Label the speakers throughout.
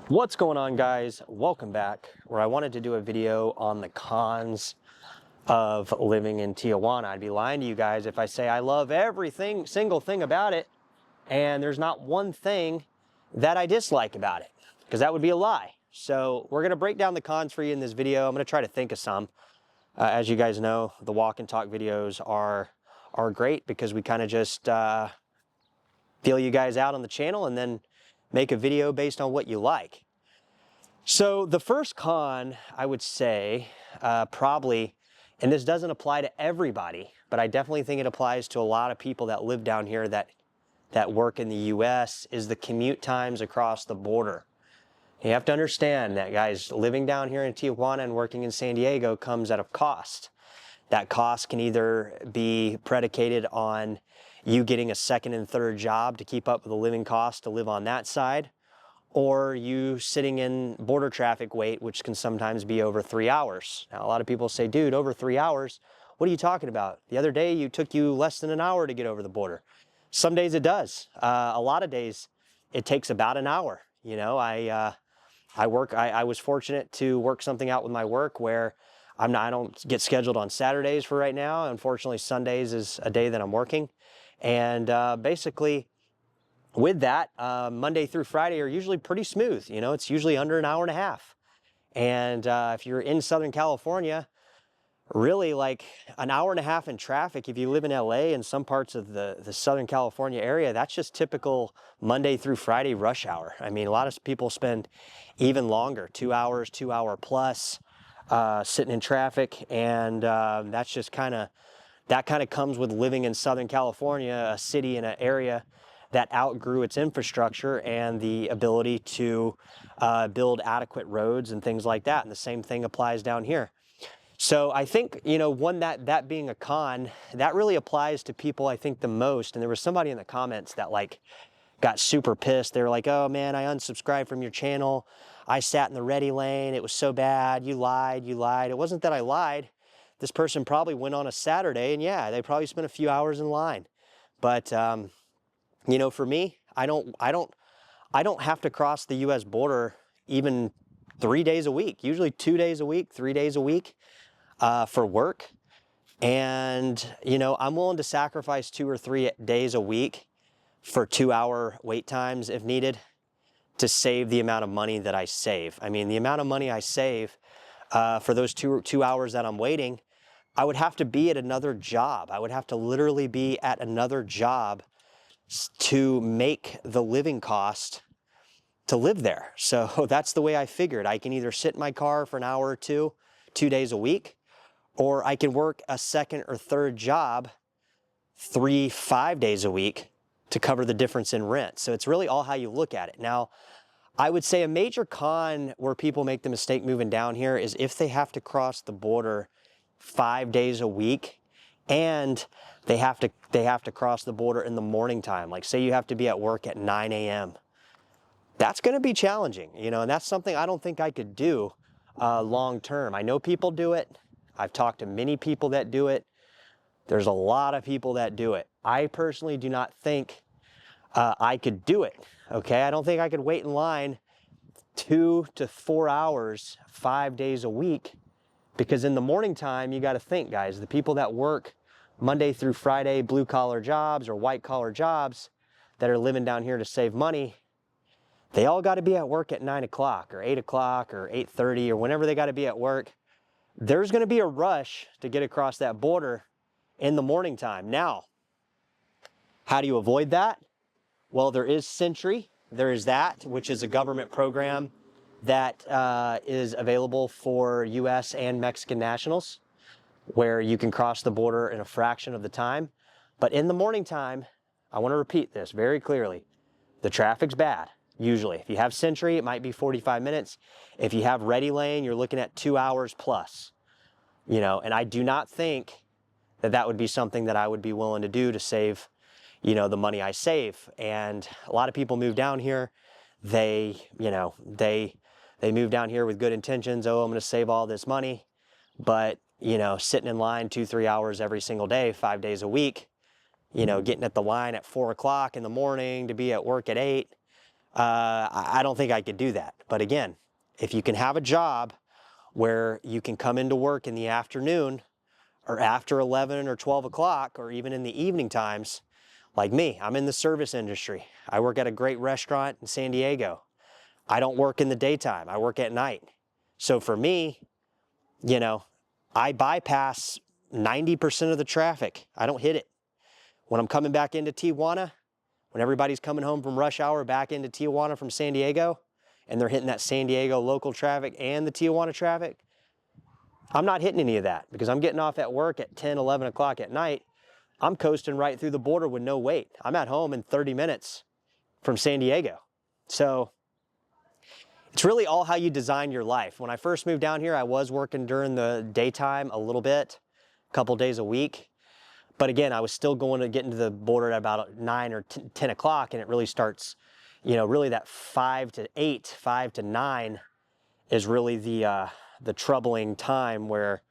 Speaker 1: What's going on, guys? Welcome back, where I wanted to do a video on the cons of living in Tijuana. I'd be lying to you guys if I say I love everything, single thing about it, and there's not one thing that I dislike about it, because that would be a lie. So we're going to break down the cons for you in this video. I'm going to try to think of some. As you guys know, the walk and talk videos are great because we kind of just feel you guys out on the channel and then make a video based on what you like. So the first con, I would say, probably, and this doesn't apply to everybody, but I definitely think it applies to a lot of people that live down here that work in the US, is the commute times across the border. You have to understand that, guys, living down here in Tijuana and working in San Diego comes at a cost. That cost can either be predicated on you getting a second and third job to keep up with the living cost to live on that side, or you sitting in border traffic wait, which can sometimes be over 3 hours. Now, a lot of people say, dude, over 3 hours? What are you talking about? The other day, it took you less than an hour to get over the border. Some days it does. A lot of days, it takes about an hour. You know, I was fortunate to work something out with my work where I don't get scheduled on Saturdays for right now. Unfortunately, Sundays is a day that I'm working. And basically, with that, Monday through Friday are usually pretty smooth. You know, it's usually under an hour and a half. And if you're in Southern California, really like an hour and a half in traffic, if you live in LA and some parts of the Southern California area, that's just typical Monday through Friday rush hour. I mean, a lot of people spend even longer, 2 hours, 2 hour plus, sitting in traffic. And that's just that kind of comes with living in Southern California, a city in an area that outgrew its infrastructure and the ability to build adequate roads and things like that. And the same thing applies down here. So I think, you know, that being a con, that really applies to people, I think, the most. And there was somebody in the comments that like got super pissed. They were like, oh man, I unsubscribed from your channel. I sat in the ready lane. It was so bad. You lied. It wasn't that I lied. This person probably went on a Saturday, and yeah, they probably spent a few hours in line. But you know, for me, I don't have to cross the US border even 3 days a week, usually 2 days a week, 3 days a week for work. And, you know, I'm willing to sacrifice 2 or 3 days a week for 2 hour wait times if needed to save the amount of money that I save. I mean, the amount of money I save for those two hours that I'm waiting, I would have to be at another job. I would have to literally be at another job to make the living cost to live there. So that's the way I figured. I can either sit in my car for an hour or 2 days a week, or I can work a second or third job 5 days a week to cover the difference in rent. So it's really all how you look at it. Now, I would say a major con where people make the mistake moving down here is if they have to cross the border 5 days a week, and they have to cross the border in the morning time. Like, say you have to be at work at 9 a.m. That's going to be challenging, you know, and that's something I don't think I could do long term. I know people do it. I've talked to many people that do it. There's a lot of people that do it. I personally do not think I could do it. Okay, I don't think I could wait in line 2 to 4 hours 5 days a week. Because in the morning time, you got to think, guys, the people that work Monday through Friday, blue collar jobs or white collar jobs that are living down here to save money, they all got to be at work at 9 o'clock or 8 o'clock or 8:30 or whenever they got to be at work. There's going to be a rush to get across that border in the morning time. Now, how do you avoid that? Well, there is Sentry. There is that, which is a government program that is available for U.S. and Mexican nationals, where you can cross the border in a fraction of the time. But in the morning time, I want to repeat this very clearly. The traffic's bad, usually. If you have Sentry, it might be 45 minutes. If you have Ready Lane, you're looking at 2 hours plus. You know, and I do not think that would be something that I would be willing to do to save, you know, the money I save. And a lot of people move down here. They move down here with good intentions. Oh, I'm going to save all this money. But, you know, sitting in line 2-3 hours every single day, 5 days a week, you know, getting at the line at 4 o'clock in the morning to be at work at 8, I don't think I could do that. But again, if you can have a job where you can come into work in the afternoon or after 11 or 12 o'clock or even in the evening times, like me, I'm in the service industry. I work at a great restaurant in San Diego. I don't work in the daytime, I work at night. So for me, you know, I bypass 90% of the traffic. I don't hit it. When I'm coming back into Tijuana, when everybody's coming home from rush hour back into Tijuana from San Diego, and they're hitting that San Diego local traffic and the Tijuana traffic, I'm not hitting any of that because I'm getting off at work at 10, 11 o'clock at night. I'm coasting right through the border with no wait. I'm at home in 30 minutes from San Diego. So it's really all how you design your life. When I first moved down here, I was working during the daytime a little bit, a couple days a week. But again, I was still going to get into the border at about 9 or 10 o'clock, and it really starts, you know, really that 5 to 8, 5 to 9 is really the troubling time where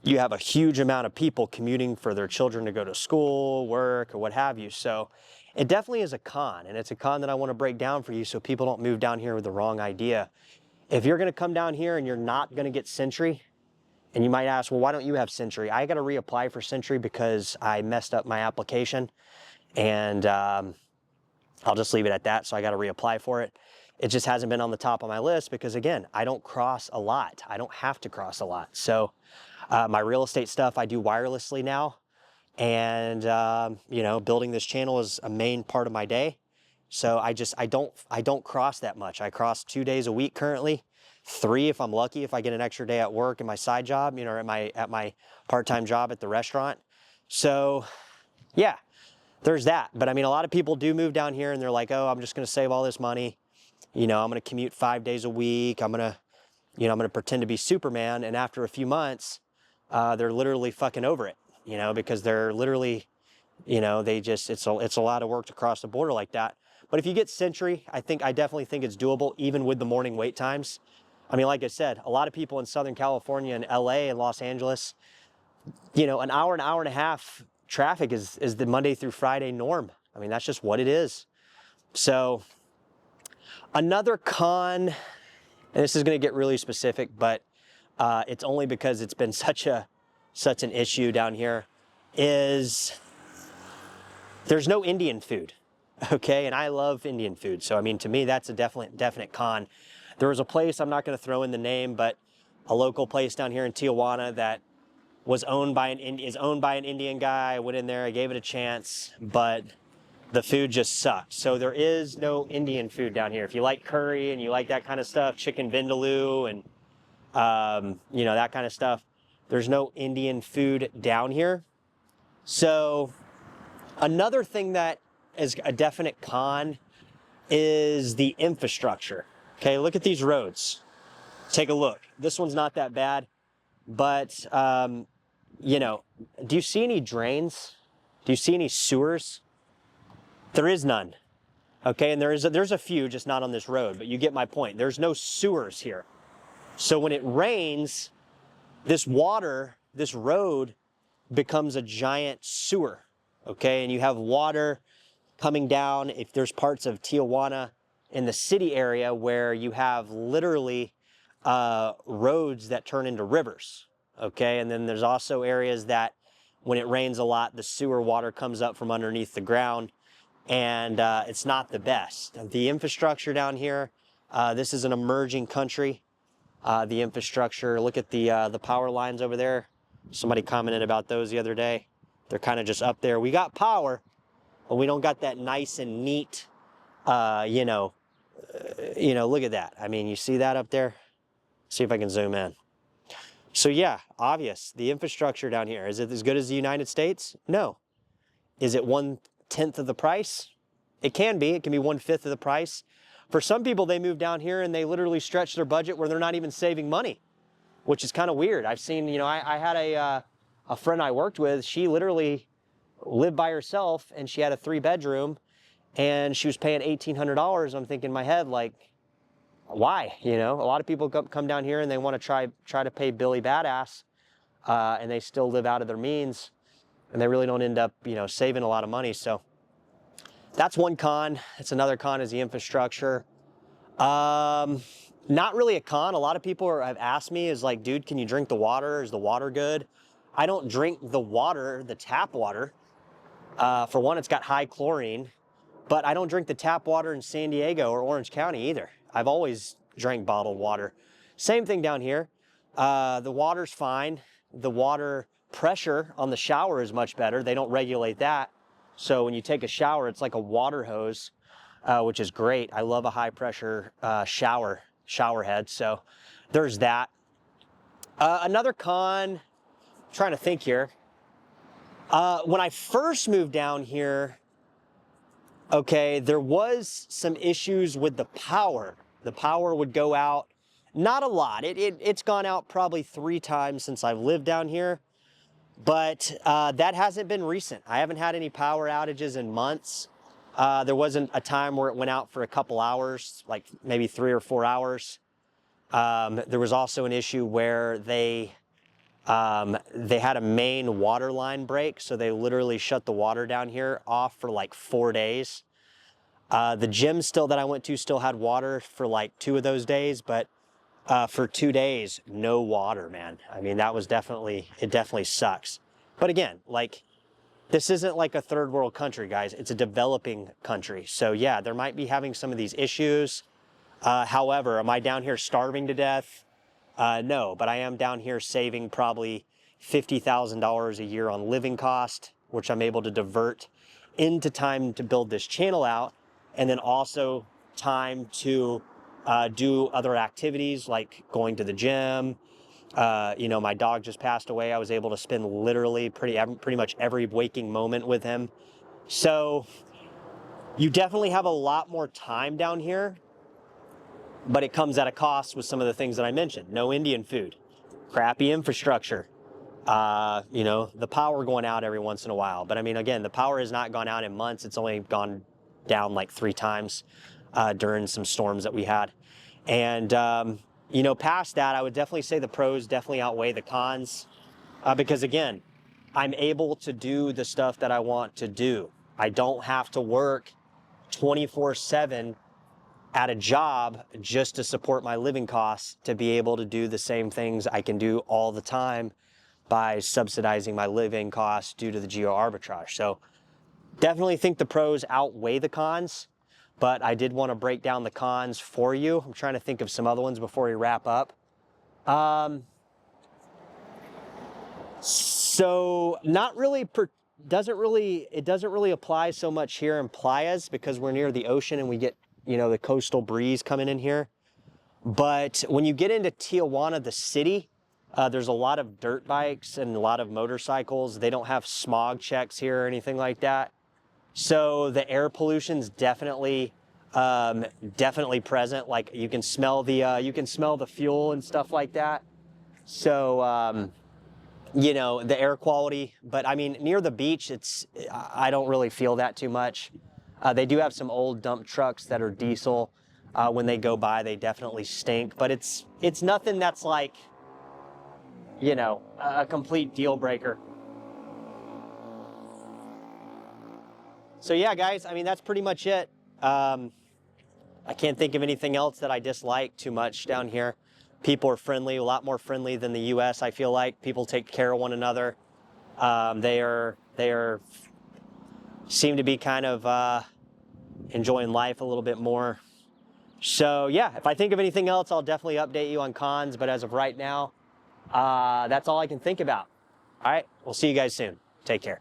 Speaker 1: you have a huge amount of people commuting for their children to go to school, work, or what have you. So it definitely is a con, and it's a con that I want to break down for you so people don't move down here with the wrong idea. If you're going to come down here and you're not going to get Century, and you might ask, well, why don't you have Century? I got to reapply for Century because I messed up my application, and I'll just leave it at that. So I got to reapply for it. It just hasn't been on the top of my list because, again, I don't cross a lot. I don't have to cross a lot. So my real estate stuff I do wirelessly now, and you know, building this channel is a main part of my day. So I don't cross that much. I cross 2 days a week currently. 3 if I'm lucky, if I get an extra day at work in my side job, you know, at my part-time job at the restaurant. So yeah, there's that. But I mean, a lot of people do move down here and they're like, oh, I'm just going to save all this money. You know, I'm going to commute 5 days a week. I'm going to pretend to be Superman. And after a few months, they're literally fucking over it, you know, because they're literally, you know, it's a lot of work to cross the border like that. But if you get Century, I definitely think it's doable, even with the morning wait times. I mean, like I said, a lot of people in Southern California and LA and Los Angeles, you know, an hour and a half traffic is the Monday through Friday norm. I mean, that's just what it is. So another con, and this is going to get really specific, but it's only because it's been such an issue down here, is there's no Indian food. Okay, and I love Indian food. So I mean, to me, that's a definite con. There was a place, I'm not going to throw in the name, but a local place down here in Tijuana that is owned by an Indian guy. I went in there, I gave it a chance, but the food just sucked. So there is no Indian food down here. If you like curry and you like that kind of stuff, chicken vindaloo and you know, that kind of stuff, there's no Indian food down here. So another thing that is a definite con is the infrastructure. Okay, look at these roads. Take a look. This one's not that bad, but you know, do you see any drains? Do you see any sewers? There is none. Okay, and there's a few, just not on this road, but you get my point. There's no sewers here. So when it rains, this road becomes a giant sewer. Okay, and you have water coming down. If there's parts of Tijuana in the city area where you have literally roads that turn into rivers, okay? And then there's also areas that when it rains a lot, the sewer water comes up from underneath the ground, and it's not the best. The infrastructure down here, this is an emerging country. The infrastructure, look at the power lines over there. Somebody commented about those the other day. They're kind of just up there. We got power, but we don't got that nice and neat, you know, look at that. I mean, you see that up there? See if I can zoom in. So yeah, obvious. The infrastructure down here, is it as good as the United States? No. Is it 1/10 of the price? It can be. It can be 1/5 of the price. For some people, they move down here and they literally stretch their budget where they're not even saving money, which is kind of weird. I've seen, you know, I had a friend I worked with. She literally lived by herself and she had a 3-bedroom and she was paying $1,800. I'm thinking in my head, like, why? You know, a lot of people come down here and they want to try to pay Billy Badass, and they still live out of their means, and they really don't end up, you know, saving a lot of money. So that's one con. It's another con is the infrastructure. Not really a con. A lot of people have asked me is like, dude, can you drink the water? Is the water good? I don't drink the water, the tap water. For one, it's got high chlorine, but I don't drink the tap water in San Diego or Orange County either. I've always drank bottled water. Same thing down here. The water's fine. The water pressure on the shower is much better. They don't regulate that. So when you take a shower, it's like a water hose, which is great. I love a high pressure shower head. So there's that. Another con, I'm trying to think here. When I first moved down here, okay, there was some issues with the power. The power would go out, not a lot. It's gone out probably 3 times since I've lived down here, but that hasn't been recent. I haven't had any power outages in months. There wasn't a time where it went out for a couple hours, like maybe 3 or 4 hours. There was also an issue where they had a main water line break, so they literally shut the water down here off for like 4 days. The gym that I went to still had water for like 2 of those days, but for 2 days, no water, man. I mean, it definitely sucks. But again, like, this isn't like a third world country, guys. It's a developing country. So yeah, there might be having some of these issues. However, am I down here starving to death? No, but I am down here saving probably $50,000 a year on living cost, which I'm able to divert into time to build this channel out, and then also time to do other activities like going to the gym. You know, my dog just passed away. I was able to spend literally pretty much every waking moment with him. So you definitely have a lot more time down here, but it comes at a cost with some of the things that I mentioned. No Indian food, crappy infrastructure, you know, the power going out every once in a while. But I mean, again, the power has not gone out in months. It's only gone down like 3 times during some storms that we had. And, you know, past that, I would definitely say the pros definitely outweigh the cons because, again, I'm able to do the stuff that I want to do. I don't have to work 24/7 at a job just to support my living costs to be able to do the same things I can do all the time by subsidizing my living costs due to the geo arbitrage. So definitely think the pros outweigh the cons, but I did want to break down the cons for you. I'm trying to think of some other ones before we wrap up. So not really, it doesn't really apply so much here in Playas because we're near the ocean and we get, you know, the coastal breeze coming in here. But when you get into Tijuana, the city, there's a lot of dirt bikes and a lot of motorcycles. They don't have smog checks here or anything like that. So the air pollution's definitely present. Like you can smell the fuel and stuff like that. So, you know, the air quality, but I mean, near the beach, I don't really feel that too much. They do have some old dump trucks that are diesel. When they go by, they definitely stink, but it's nothing that's like, you know, a complete deal breaker. So yeah, guys, I mean, that's pretty much it. I can't think of anything else that I dislike too much down here. People are friendly, a lot more friendly than the US, I feel like. People take care of one another. They seem to be kind of enjoying life a little bit more. So yeah, if I think of anything else, I'll definitely update you on cons, but as of right now, that's all I can think about. All right, we'll see you guys soon. Take care.